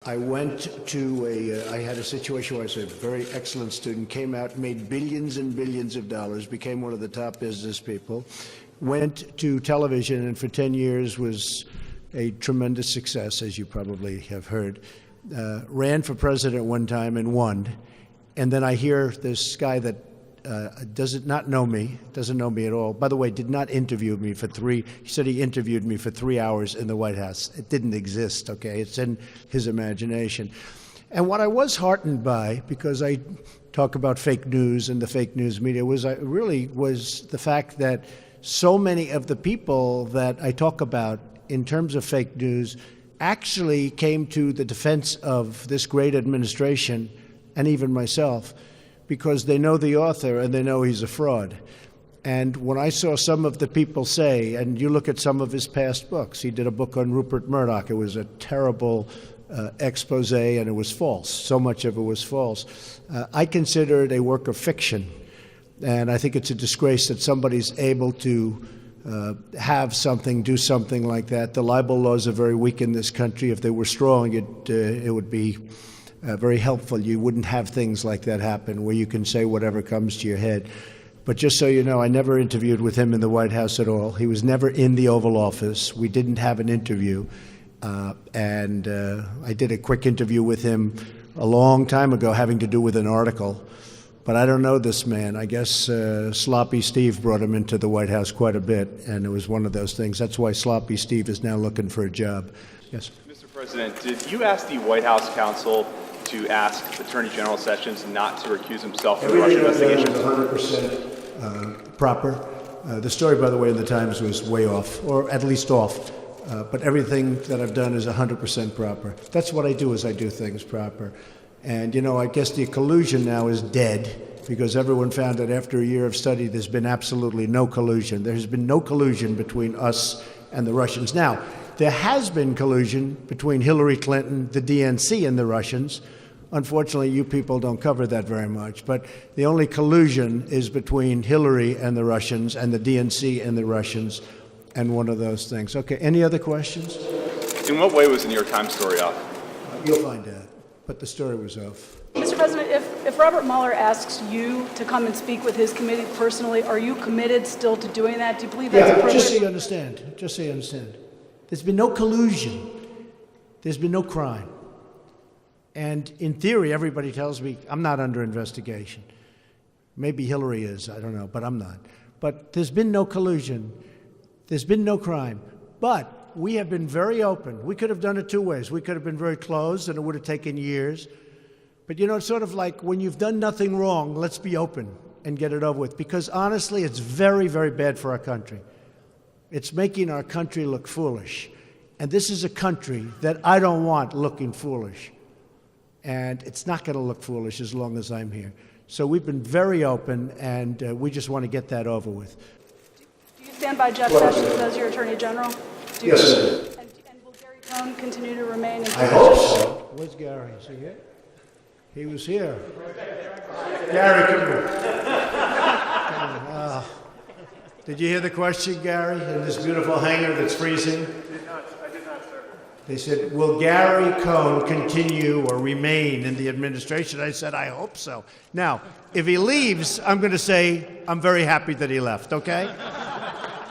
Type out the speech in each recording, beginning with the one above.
I went to I had a situation where I was a very excellent student, came out, made billions and billions of dollars, became one of the top business people, went to television, and for 10 years was a tremendous success, as you probably have heard. Ran for president one time and won. And then I hear this guy that doesn't know me at all. By the way, did not interview me he said he interviewed me for 3 hours in the White House. It didn't exist, okay? It's in his imagination. And what I was heartened by, because I talk about fake news and the fake news media, was the fact that so many of the people that I talk about in terms of fake news actually came to the defense of this great administration and even myself, because they know the author and they know he's a fraud. And when I saw some of the people say, and you look at some of his past books, he did a book on Rupert Murdoch. It was a terrible expose, and it was false. So much of it was false. I consider it a work of fiction, and I think it's a disgrace that somebody's able to do something like that. The libel laws are very weak in this country. If they were strong, it would be very helpful. You wouldn't have things like that happen where you can say whatever comes to your head. But just so you know, I never interviewed with him in the White House at all. He was never in the Oval Office. We didn't have an interview. And I did a quick interview with him a long time ago having to do with an article. But I don't know this man. I guess Sloppy Steve brought him into the White House quite a bit, and it was one of those things. That's why Sloppy Steve is now looking for a job. Yes? Mr. President, did you ask the White House counsel to ask Attorney General Sessions not to recuse himself from the Russia investigation? Everything was 100% proper. The story, by the way, in the Times was way off, or at least off. But everything that I've done is 100% proper. That's what I do, is I do things proper. And, you know, I guess the collusion now is dead, because everyone found that after a year of study, there's been absolutely no collusion. There has been no collusion between us and the Russians. Now, there has been collusion between Hillary Clinton, the DNC, and the Russians. Unfortunately, you people don't cover that very much. But the only collusion is between Hillary and the Russians and the DNC and the Russians, and one of those things. Okay, any other questions? In what way was the New York Times story off? You'll find out. But the story was off. Mr. President, if Robert Mueller asks you to come and speak with his committee personally, are you committed still to doing that? Do you believe that's appropriate? Just so you understand. There's been no collusion. There's been no crime. And in theory, everybody tells me I'm not under investigation. Maybe Hillary is, I don't know, but I'm not. But there's been no collusion. There's been no crime. But we have been very open. We could have done it two ways. We could have been very closed, and it would have taken years. But, you know, it's sort of like when you've done nothing wrong, let's be open and get it over with. Because, honestly, it's very, very bad for our country. It's making our country look foolish. And this is a country that I don't want looking foolish. And it's not going to look foolish as long as I'm here. So we've been very open, and we just want to get that over with. Do you stand by Jeff Sessions as your Attorney General? Yes. And will Gary Cohn continue to remain in position? I hope so. Where's Gary? Is he here? He was here. Gary, come here. Did you hear the question, Gary, in this beautiful hangar that's freezing? I did not, sir. They said, will Gary Cohn continue or remain in the administration? I said, I hope so. Now, if he leaves, I'm going to say, I'm very happy that he left, okay?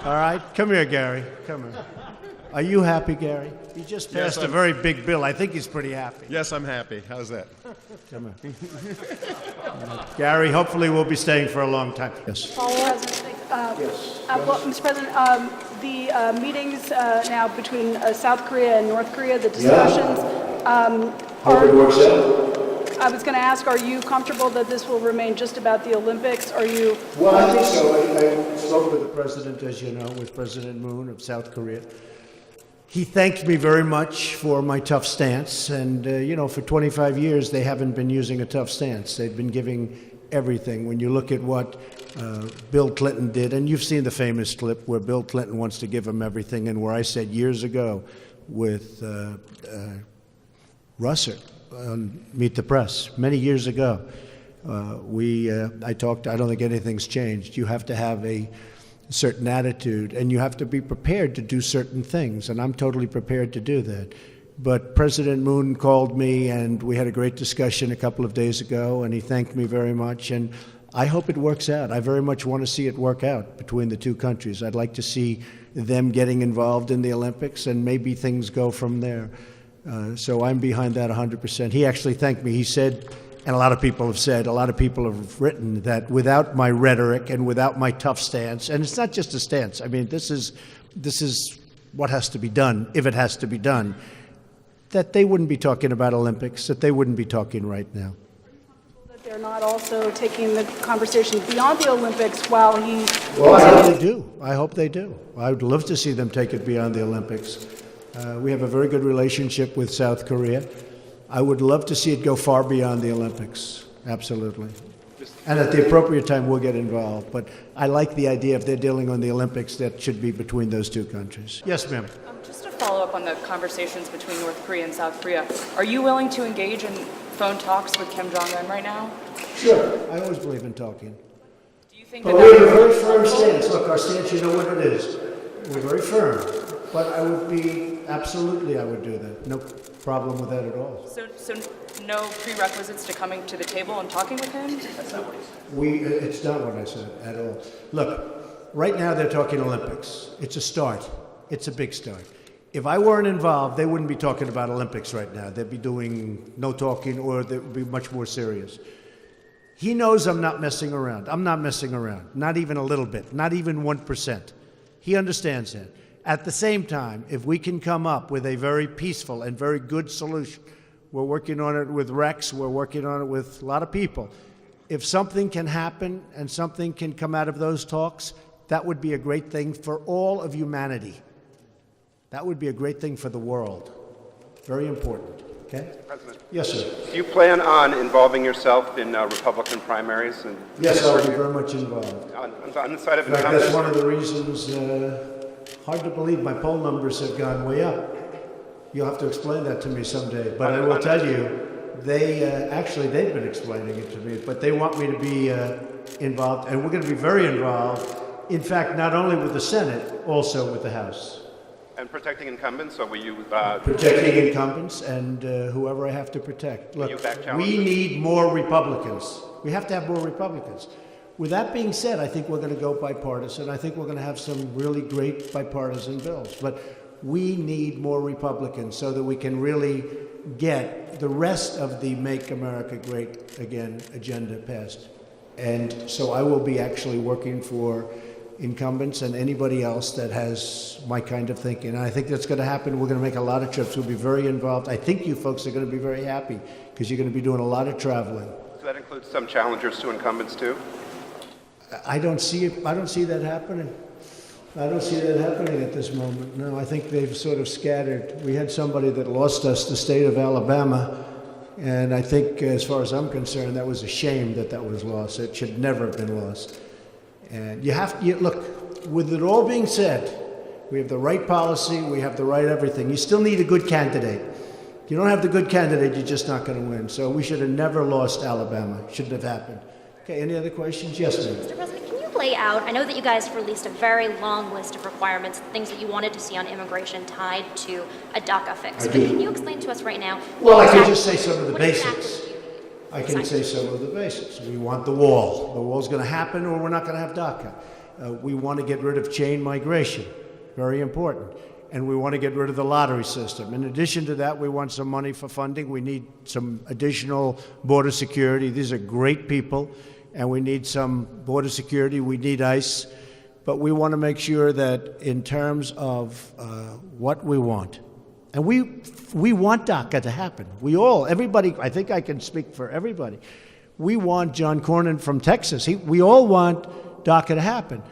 All right? Come here, Gary. Come here. Are you happy, Gary? He just passed a very big bill. I think he's pretty happy. Yes, I'm happy. How's that? Come here. Gary, hopefully we'll be staying for a long time. Yes. Yes. Well, Mr. President, the meetings now between South Korea and North Korea, the discussions. Hope it works out. I was going to ask, are you comfortable that this will remain just about the Olympics? Are you? Well, I think so. I spoke with the president, as you know, with President Moon of South Korea. He thanked me very much for my tough stance. And, you know, for 25 years, they haven't been using a tough stance. They've been giving everything. When you look at what Bill Clinton did, and you've seen the famous clip where Bill Clinton wants to give him everything, and where I said years ago with Russert on Meet the Press, many years ago, I don't think anything's changed. You have to have a certain attitude, and you have to be prepared to do certain things, and I'm totally prepared to do that. But President Moon called me, and we had a great discussion a couple of days ago, and he thanked me very much. And I hope it works out. I very much want to see it work out between the two countries. I'd like to see them getting involved in the Olympics, and maybe things go from there. So I'm behind that 100%. He actually thanked me. He said, and a lot of people have said, a lot of people have written that without my rhetoric and without my tough stance, and it's not just a stance. I mean, this is what has to be done, if it has to be done, that they wouldn't be talking about Olympics, that they wouldn't be talking right now. That they're not also taking the conversation beyond the Olympics while he... Well, I hope they do. I hope they do. I would love to see them take it beyond the Olympics. We have a very good relationship with South Korea. I would love to see it go far beyond the Olympics. Absolutely. And at the appropriate time, we'll get involved. But I like the idea if they're dealing on the Olympics, that should be between those two countries. Yes, ma'am. Just to follow up on the conversations between North Korea and South Korea, are you willing to engage in phone talks with Kim Jong-un right now? Sure. I always believe in talking. Do you think But that we have a that very firm stance. Look, our stance, you know what it is. We're very firm. But I would I would do that. No problem with that at all. so no prerequisites to coming to the table and talking with him? It's not what I said at all. Look, right now they're talking Olympics. It's a start. It's a big start. If I weren't involved, they wouldn't be talking about Olympics right now. They'd be doing no talking, or they would be much more serious. He knows I'm not messing around. I'm not messing around. Not even a little bit. Not even 1%. He understands that. At the same time, if we can come up with a very peaceful and very good solution, we're working on it with Rex, we're working on it with a lot of people. If something can happen and something can come out of those talks, that would be a great thing for all of humanity. That would be a great thing for the world. Very important. Okay? President. Yes, sir. Do you plan on involving yourself in Republican primaries? And Yes, I'll be very much involved. on the side of In fact, that's incumbents? one of the reasons, hard to believe my poll numbers have gone way up. You'll have to explain that to me someday. But I will tell you, they've been explaining it to me, but they want me to be involved, and we're going to be very involved. In fact, not only with the Senate, also with the House. And protecting incumbents, or will you... Protecting incumbents and whoever I have to protect. Look, you back we challengers? need more Republicans. We have to have more Republicans. With that being said, I think we're going to go bipartisan. I think we're going to have some really great bipartisan bills. But we need more Republicans so that we can really get the rest of the Make America Great Again agenda passed. And so I will be actually working for incumbents and anybody else that has my kind of thinking. And I think that's going to happen. We're going to make a lot of trips. We'll be very involved. I think you folks are going to be very happy because you're going to be doing a lot of traveling. So that includes some challengers to incumbents, too? I don't see it. I don't see that happening. I don't see that happening at this moment. No, I think they've sort of scattered. We had somebody that lost us, the state of Alabama, and I think, as far as I'm concerned, that was a shame that that was lost. It should never have been lost. And look, with it all being said, we have the right policy, we have the right everything. You still need a good candidate. If you don't have the good candidate, you're just not going to win. So we should have never lost Alabama. Shouldn't have happened. Okay, any other questions? Yes, ma'am. Mr. President, can you lay out, I know that you guys released a very long list of requirements, things that you wanted to see on immigration tied to a DACA fix. But can you explain to us right now? Well, I can just say some of the what basics. exactly do you need? I can say some of the basics. We want the wall. The wall's going to happen or we're not going to have DACA. We want to get rid of chain migration. Very important. And we want to get rid of the lottery system. In addition to that, we want some money for funding. We need some additional border security. These are great people, and we need some border security. We need ICE. But we want to make sure that in terms of what we want, and we want DACA to happen. Everybody, I think I can speak for everybody. We want John Cornyn from Texas. We all want DACA to happen.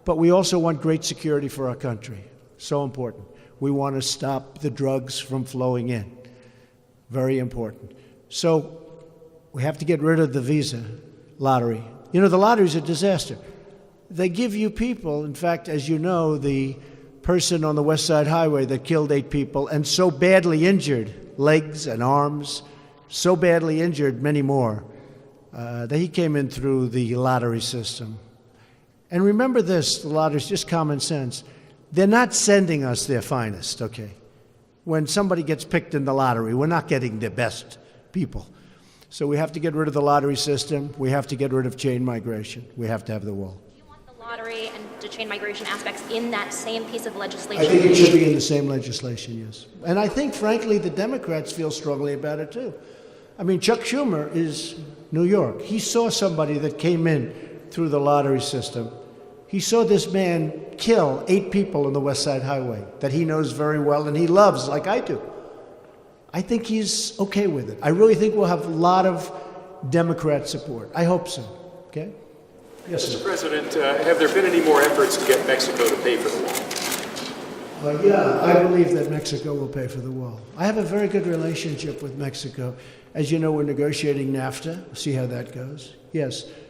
But we also want great security for our country. So important. We want to stop the drugs from flowing in. Very important. So we have to get rid of the visa lottery. You know, the lottery is a disaster. They give you people, in fact, as you know, the person on the West Side Highway that killed 8 people and so badly injured, legs and arms, so badly injured, many more, that he came in through the lottery system. And remember this, the lottery is just common sense. They're not sending us their finest, okay? when somebody gets picked in the lottery. We're not getting the best people. So we have to get rid of the lottery system. We have to get rid of chain migration. We have to have the wall. Do you want the lottery and the chain migration aspects in that same piece of legislation? I think it should be in the same legislation, yes. And I think, frankly, the Democrats feel strongly about it, too. I mean, Chuck Schumer is New York. He saw somebody that came in through the lottery system. He saw this man kill 8 people on the West Side Highway that he knows very well and he loves, like I do. I think he's okay with it. I really think we'll have a lot of Democrat support. I hope so. Okay? Yes, sir. Mr. President, have there been any more efforts to get Mexico to pay for the wall? Yeah, I believe that Mexico will pay for the wall. I have a very good relationship with Mexico. As you know, we're negotiating NAFTA. We'll see how that goes. Yes.